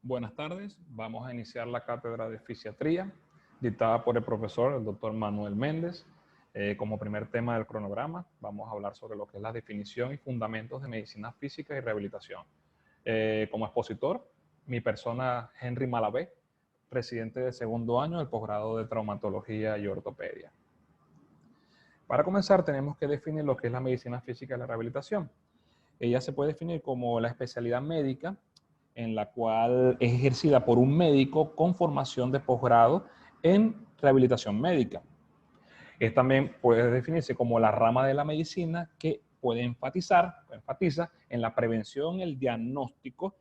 Buenas tardes. Vamos a iniciar la cátedra de fisiatría, dictada por el profesor, el doctor Manuel Méndez. Como primer tema del cronograma, vamos a hablar sobre lo que es la definición y fundamentos de medicina física y rehabilitación. Como expositor, mi persona, Henry Malavé, residente de segundo año del posgrado de traumatología y ortopedia. Para comenzar, tenemos que definir lo que es la medicina física y la rehabilitación. Ella se puede definir como la especialidad médica en la cual es ejercida por un médico con formación de posgrado en rehabilitación médica. También puede definirse como la rama de la medicina que enfatiza en la prevención, el diagnóstico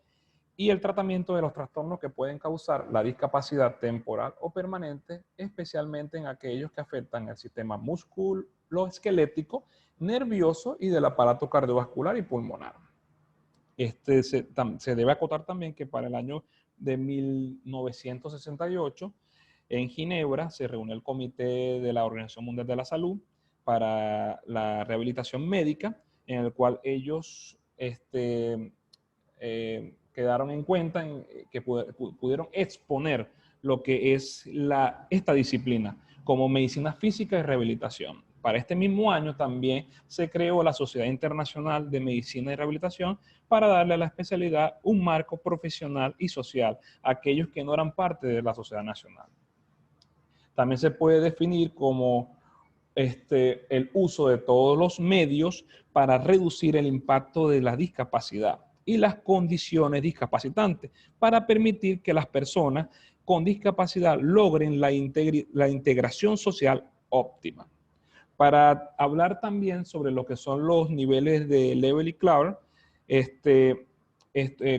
y el tratamiento de los trastornos que pueden causar la discapacidad temporal o permanente, especialmente en aquellos que afectan el sistema musculoesquelético, nervioso y del aparato cardiovascular y pulmonar. Se debe acotar también que para el año de 1968, en Ginebra, se reunió el Comité de la Organización Mundial de la Salud para la rehabilitación médica, en el cual ellos quedaron en cuenta que pudieron exponer lo que es esta disciplina como medicina física y rehabilitación. Para este mismo año también se creó la Sociedad Internacional de Medicina y Rehabilitación para darle a la especialidad un marco profesional y social a aquellos que no eran parte de la sociedad nacional. También se puede definir como el uso de todos los medios para reducir el impacto de la discapacidad y las condiciones discapacitantes para permitir que las personas con discapacidad logren la integración social óptima. Para hablar también sobre lo que son los niveles de Level y Clark,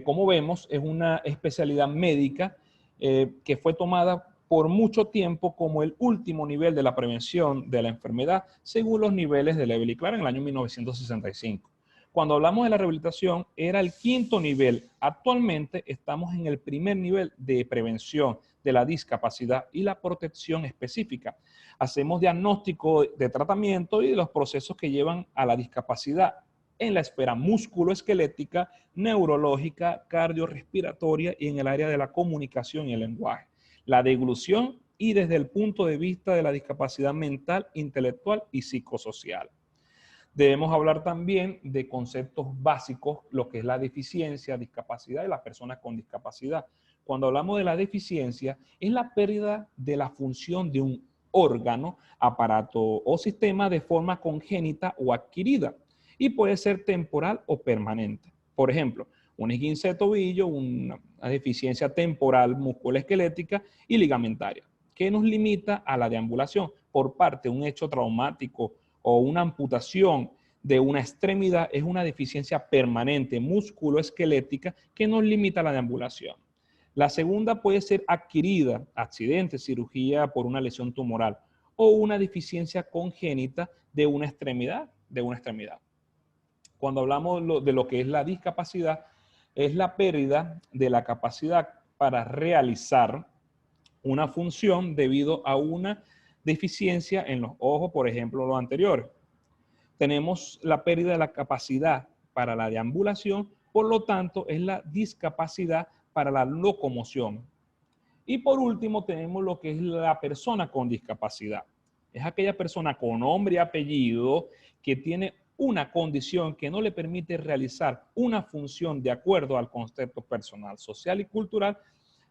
como vemos, es una especialidad médica que fue tomada por mucho tiempo como el último nivel de la prevención de la enfermedad, según los niveles de Level y Clark en el año 1965. Cuando hablamos de la rehabilitación, era el quinto nivel. Actualmente estamos en el primer nivel de prevención de la discapacidad y la protección específica. Hacemos diagnóstico de tratamiento y de los procesos que llevan a la discapacidad en la esfera musculoesquelética, neurológica, cardiorrespiratoria y en el área de la comunicación y el lenguaje. La deglución y desde el punto de vista de la discapacidad mental, intelectual y psicosocial. Debemos hablar también de conceptos básicos, lo que es la deficiencia, discapacidad y las personas con discapacidad. Cuando hablamos de la deficiencia, es la pérdida de la función de un órgano, aparato o sistema de forma congénita o adquirida y puede ser temporal o permanente. Por ejemplo, un esguince de tobillo, una deficiencia temporal musculoesquelética y ligamentaria, que nos limita a la deambulación por parte de un hecho traumático o una amputación de una extremidad. Es una deficiencia permanente musculoesquelética que nos limita a la deambulación. La segunda puede ser adquirida, accidente, cirugía por una lesión tumoral o una deficiencia congénita de una extremidad. Cuando hablamos de lo que es la discapacidad, es la pérdida de la capacidad para realizar una función debido a una deficiencia en los ojos, por ejemplo, lo anterior. Tenemos la pérdida de la capacidad para la deambulación, por lo tanto, es la discapacidad para la locomoción. Y por último, tenemos lo que es la persona con discapacidad. Es aquella persona con nombre y apellido que tiene una condición que no le permite realizar una función de acuerdo al concepto personal, social y cultural,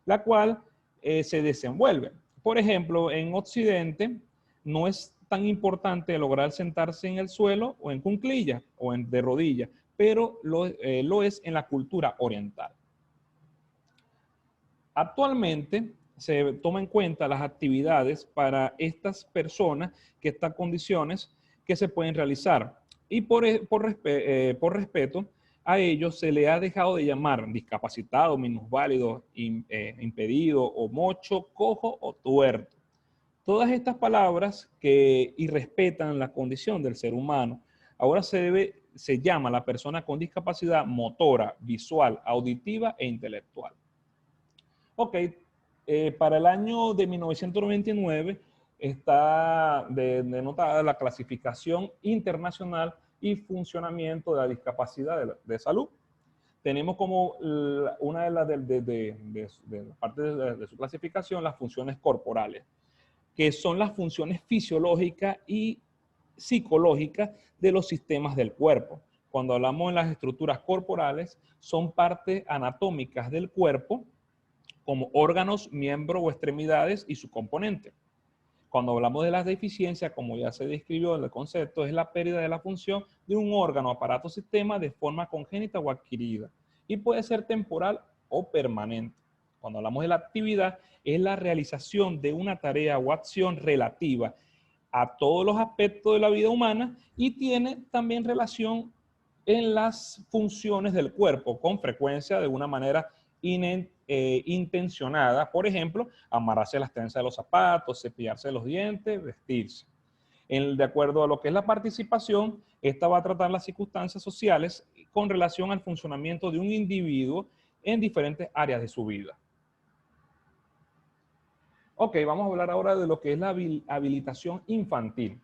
la cual se desenvuelve. Por ejemplo, en Occidente no es tan importante lograr sentarse en el suelo o en cuclillas o de rodillas, pero lo es en la cultura oriental. Actualmente se toma en cuenta las actividades para estas personas que estas condiciones que se pueden realizar y por respeto a ellos se le ha dejado de llamar discapacitado, minusválido, impedido o mocho, cojo o tuerto. Todas estas palabras que irrespetan la condición del ser humano, ahora se llama a la persona con discapacidad motora, visual, auditiva e intelectual. Ok, para el año de 1999 está denotada la clasificación internacional y funcionamiento de la discapacidad de salud. tenemos como una de las de parte de su clasificación las funciones corporales, que son las funciones fisiológicas y psicológicas de los sistemas del cuerpo. Cuando hablamos de las estructuras corporales, son partes anatómicas del cuerpo, como órganos, miembros o extremidades y su componente. Cuando hablamos de las deficiencias, como ya se describió en el concepto, es la pérdida de la función de un órgano, aparato o sistema de forma congénita o adquirida, y puede ser temporal o permanente. Cuando hablamos de la actividad, es la realización de una tarea o acción relativa a todos los aspectos de la vida humana y tiene también relación en las funciones del cuerpo, con frecuencia de una manera intencionada. Por ejemplo, amarrarse las trenzas de los zapatos, cepillarse los dientes, vestirse. De acuerdo a lo que es la participación, esta va a tratar las circunstancias sociales con relación al funcionamiento de un individuo en diferentes áreas de su vida. Ok, vamos a hablar ahora de lo que es la habilitación infantil.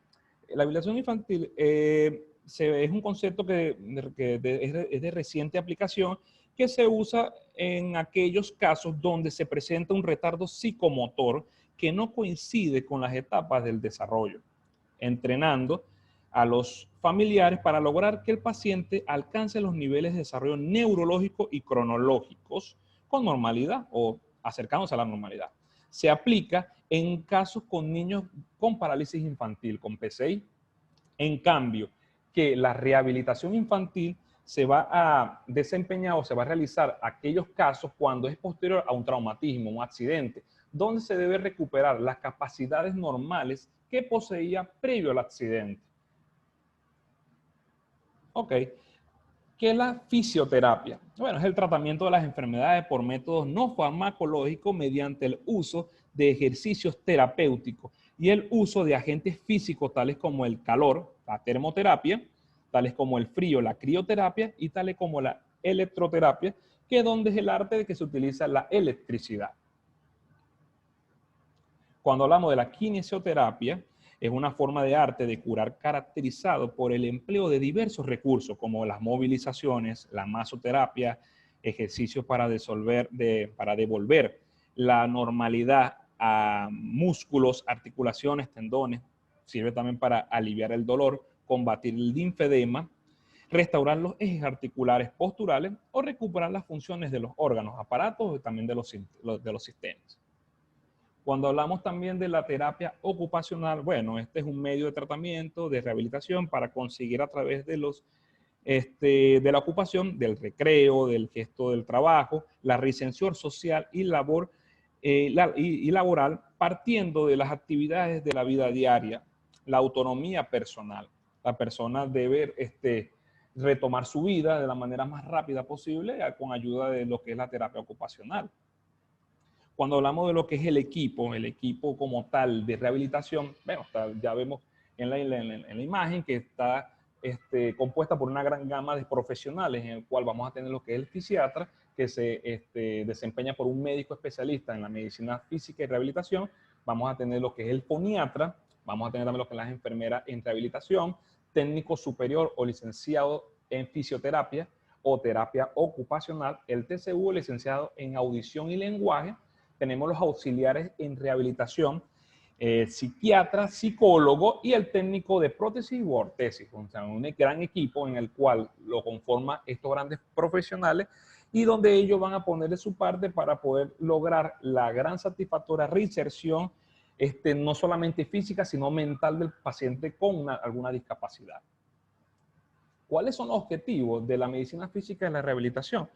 La habilitación infantil es un concepto que es de reciente aplicación, que se usa en aquellos casos donde se presenta un retardo psicomotor que no coincide con las etapas del desarrollo, entrenando a los familiares para lograr que el paciente alcance los niveles de desarrollo neurológico y cronológicos con normalidad o acercándose a la normalidad. Se aplica en casos con niños con parálisis infantil, con PCI. En cambio, que la rehabilitación infantil se va a desempeñar o se va a realizar aquellos casos cuando es posterior a un traumatismo, un accidente, donde se debe recuperar las capacidades normales que poseía previo al accidente. Ok. ¿Qué es la fisioterapia? Bueno, es el tratamiento de las enfermedades por métodos no farmacológicos mediante el uso de ejercicios terapéuticos y el uso de agentes físicos tales como el calor, la termoterapia, tales como el frío, la crioterapia y tales como la electroterapia, que es donde es el arte de que se utiliza la electricidad. Cuando hablamos de la kinesioterapia, es una forma de arte de curar caracterizado por el empleo de diversos recursos como las movilizaciones, la masoterapia, ejercicios para devolver la normalidad a músculos, articulaciones, tendones. Sirve también para aliviar el dolor, combatir el linfedema, restaurar los ejes articulares posturales o recuperar las funciones de los órganos, aparatos y también de los sistemas. Cuando hablamos también de la terapia ocupacional, bueno, este es un medio de tratamiento, de rehabilitación para conseguir a través de de la ocupación, del recreo, del gesto del trabajo, la reinserción social y laboral, partiendo de las actividades de la vida diaria, la autonomía personal. La persona debe retomar su vida de la manera más rápida posible con ayuda de lo que es la terapia ocupacional. Cuando hablamos de lo que es el equipo como tal de rehabilitación, bueno, ya vemos en la imagen que está compuesta por una gran gama de profesionales, en el cual vamos a tener lo que es el fisiatra, que se desempeña por un médico especialista en la medicina física y rehabilitación. Vamos a tener lo que es el foniatra, vamos a tener también lo que es las enfermeras en rehabilitación, técnico superior o licenciado en fisioterapia o terapia ocupacional, el TCU, licenciado en audición y lenguaje. Tenemos los auxiliares en rehabilitación, psiquiatra, psicólogo y el técnico de prótesis u ortesis. O sea, un gran equipo en el cual lo conforman estos grandes profesionales y donde ellos van a poner de su parte para poder lograr la gran satisfactoria reinserción, no solamente física, sino mental del paciente con alguna discapacidad. ¿Cuáles son los objetivos de la medicina física y la rehabilitación?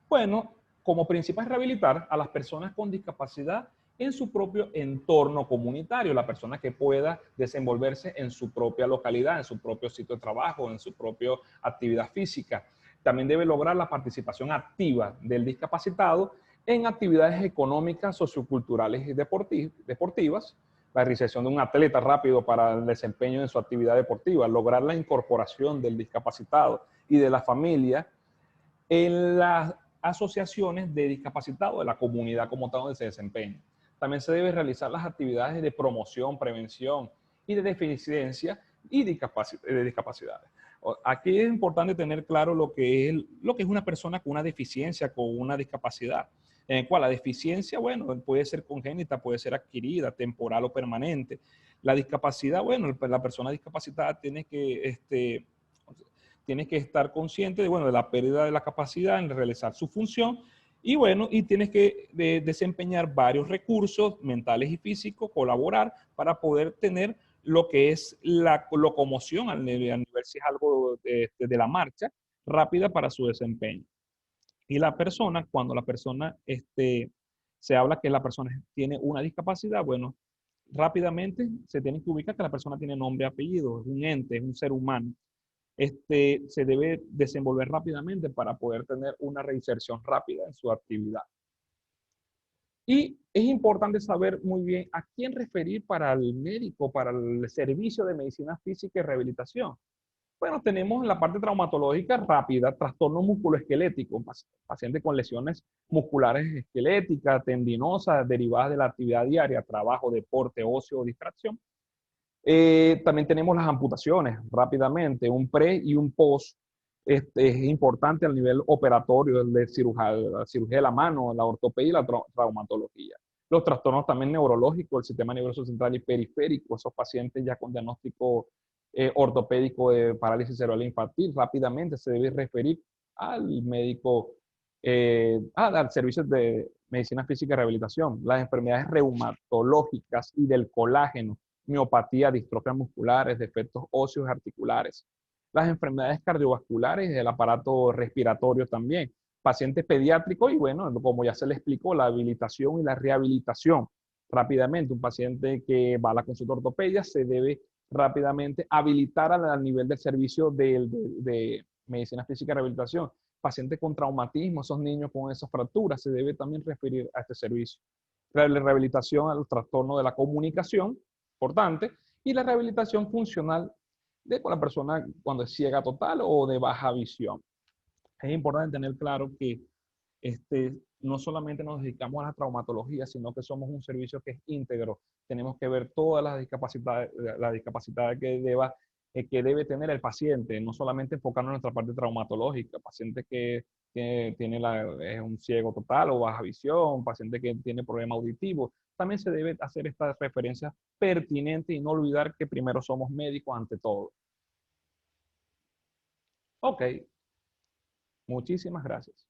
Bueno, como principal es rehabilitar a las personas con discapacidad en su propio entorno comunitario, la persona que pueda desenvolverse en su propia localidad, en su propio sitio de trabajo, en su propia actividad física. También debe lograr la participación activa del discapacitado en actividades económicas, socioculturales y deportivas, la realización de un atleta rápido para el desempeño en su actividad deportiva, lograr la incorporación del discapacitado y de la familia en las asociaciones de discapacitados de la comunidad como tal donde se desempeña. También se debe realizar las actividades de promoción, prevención y de deficiencia y de discapacidades. Aquí es importante tener claro lo que es una persona con una deficiencia, con una discapacidad. En el cual la deficiencia, bueno, puede ser congénita, puede ser adquirida, temporal o permanente. La discapacidad, bueno, la persona discapacitada tiene que estar consciente de, bueno, de la pérdida de la capacidad en realizar su función y bueno, y tienes que desempeñar varios recursos mentales y físicos, colaborar para poder tener lo que es la locomoción a nivel si es algo de la marcha, rápida para su desempeño. Y la persona, cuando la persona, se habla que la persona tiene una discapacidad, bueno, rápidamente se tiene que ubicar que la persona tiene nombre y apellido, es un ente, es un ser humano. Se debe desenvolver rápidamente para poder tener una reinserción rápida en su actividad. Y es importante saber muy bien a quién referir para el médico, para el servicio de medicina física y rehabilitación. Bueno, tenemos en la parte traumatológica rápida, trastorno musculoesquelético, paciente con lesiones musculares esqueléticas, tendinosas, derivadas de la actividad diaria, trabajo, deporte, ocio o distracción. También tenemos las amputaciones rápidamente, un pre y un post. Es importante al nivel operatorio de la cirugía de la mano, la ortopedia y la traumatología. Los trastornos también neurológicos, el sistema nervioso central y periférico, esos pacientes ya con diagnóstico ortopédico de parálisis cerebral infantil, rápidamente se debe referir al médico, al servicio de medicina física y rehabilitación. Las enfermedades reumatológicas y del colágeno, miopatía, distrofias musculares, defectos óseos y articulares. Las enfermedades cardiovasculares y del aparato respiratorio también. Pacientes pediátricos y bueno, como ya se le explicó, la habilitación y la rehabilitación. Rápidamente, un paciente que va a la consulta ortopedia se debe rápidamente habilitar al nivel del servicio de medicina física y rehabilitación. Pacientes con traumatismo, esos niños con esas fracturas, se debe también referir a este servicio. La rehabilitación a los trastornos de la comunicación, importante, y la rehabilitación funcional con la persona cuando es ciega total o de baja visión. Es importante tener claro que no solamente nos dedicamos a la traumatología, sino que somos un servicio que es íntegro. Tenemos que ver todas las discapacidades que debe tener el paciente, no solamente enfocarnos en nuestra parte traumatológica, paciente que es un ciego total o baja visión, paciente que tiene problema auditivo. También se debe hacer esta referencia pertinente y no olvidar que primero somos médicos ante todo. Ok, muchísimas gracias.